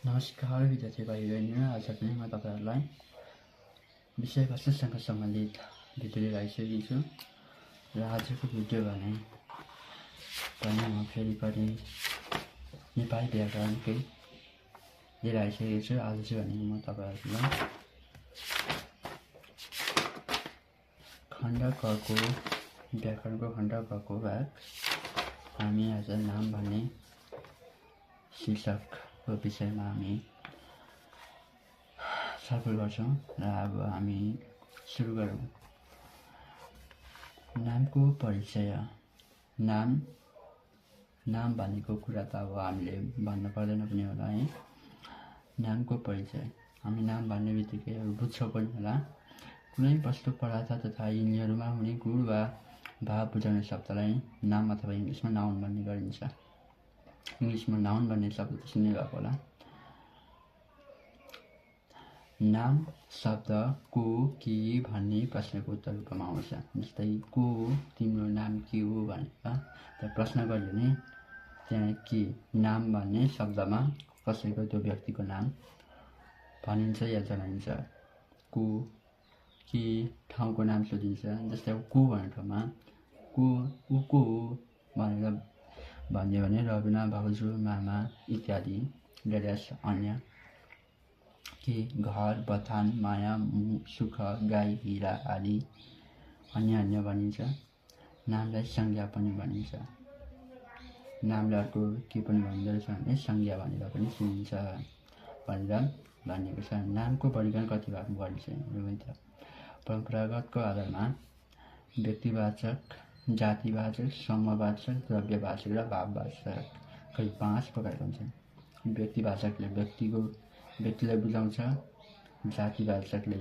नमस्कार विद्यार्थी भाइ बहिनी, आज पनि म तपाईहरुलाई विषयवस्तुसँग सम्बन्धित भिडियो लिएर आइसकेको छु र आजको भिडियो भने म फेरि पनि नेपाली व्याकरणकै लिएर आइसकेको छु। आज चाहिँ भने म तपाईहरुलाई खण्ड कको व्याकरणको खण्ड कको भाग हामी आज नाम भन्ने शीर्षकको विषयमा हामी छलफल गर्छौं र अब हामी सुरु गरौं। नामको परिचय। नाम भनेको कुरा त अब हामीले भन्न पर्दैन पनि होला है। नामको परिचय। हामी नाम भन्ने बित्तिकै बुझ्छौं पनि होला, कुनै वस्तु पदार्थ तथा यिनीहरुमा हुने गुण वा भाव बुझाउने शब्दलाई नाम अथवा इंग्लिशमा नाउन भन्ने गरिन्छ। इंग्लिशमा नाउन भन्ने शब्द त सुन्नु भएको होला। नाम शब्द को के भन्ने प्रश्नको उत्तर रूपमा आउँछ। जस्तै को तिम्रो नाम के हो भनेर प्रश्न गर्यो भने त्यहाँ के नाम भन्ने शब्दमा कसैको त्यो व्यक्तिको नाम भनिन्छ या जनाइन्छ। को के ठाउँको नाम सोधिन्छ। जस्तै अब को भन्ने ठाउँमा को को हो भनेर भन्यो भने रविना, भाउजू, मामा इत्यादि गैरस अन्य। के घर, बथान, माया, सुख, गाई, हिरा आदि अन्य भनिन्छ। नामलाई संज्ञा पनि भनिन्छ। नामलाई अर्को के पनि भन्दो रहेछ भने संज्ञा भनेर पनि चिनिन्छ भनेर भनिएको छ। नामको वर्गीकरण कति भागमा गरिन्छ। परम्परागतको आधारमा व्यक्तिवाचक, जातिवाचक, समूहवाचक, द्रव्यवाचक र भाववाचक करिब 5 प्रकारका हुन्छन्। व्यक्तिवाचकले व्यक्तिलाई बुझाउँछ। जातिवाचकले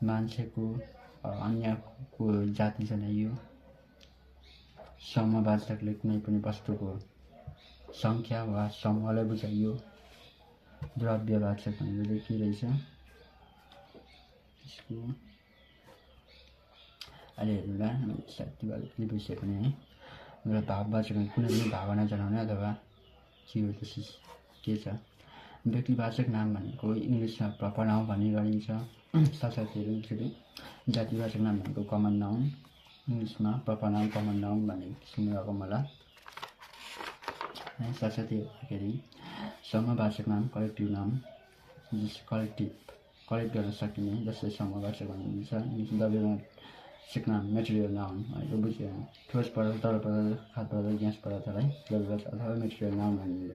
मान्छेको अन्यको जाति जनाइयो। समूहवाचकले कुनै पनि वस्तुको संख्या वा समूहलाई बुझाइयो। द्रव्यवाचक भनेको के रहेछ यसको अहिले हेर्नुला साहित्यवाचकले बुझे पनि है। र भाववाचक कुनै पनि भावना जनाउने अथवा के हो त्यसो के छ। व्यक्तिवाचक नाम भनेको इंग्लिशमा प्रपर नाउन भन्ने गरिन्छ। साथसाथै जातिवाचक नाम भनेको कमन नाउन, इंग्लिशमा प्रपर नाउन, कमन नाउन भनेको सुन्नुभएको होला। साथसाथै हेर्दाखेरि समूहवाचक नाम कलेक्टिभ नाउन, कलेक्ट गर्न सकिने जस्तै समूहवाचक भनिन्छ। द्रव्यवाचक नाम मेटेरियल नाउन भनेको बुझ्यो। ठोस पदार्थ, तरल पदार्थ, खाद्य पदार्थ, ग्यास पदार्थलाई द्रव्यवाचक अथवा मेटेरियल नाउन भनिन्छ।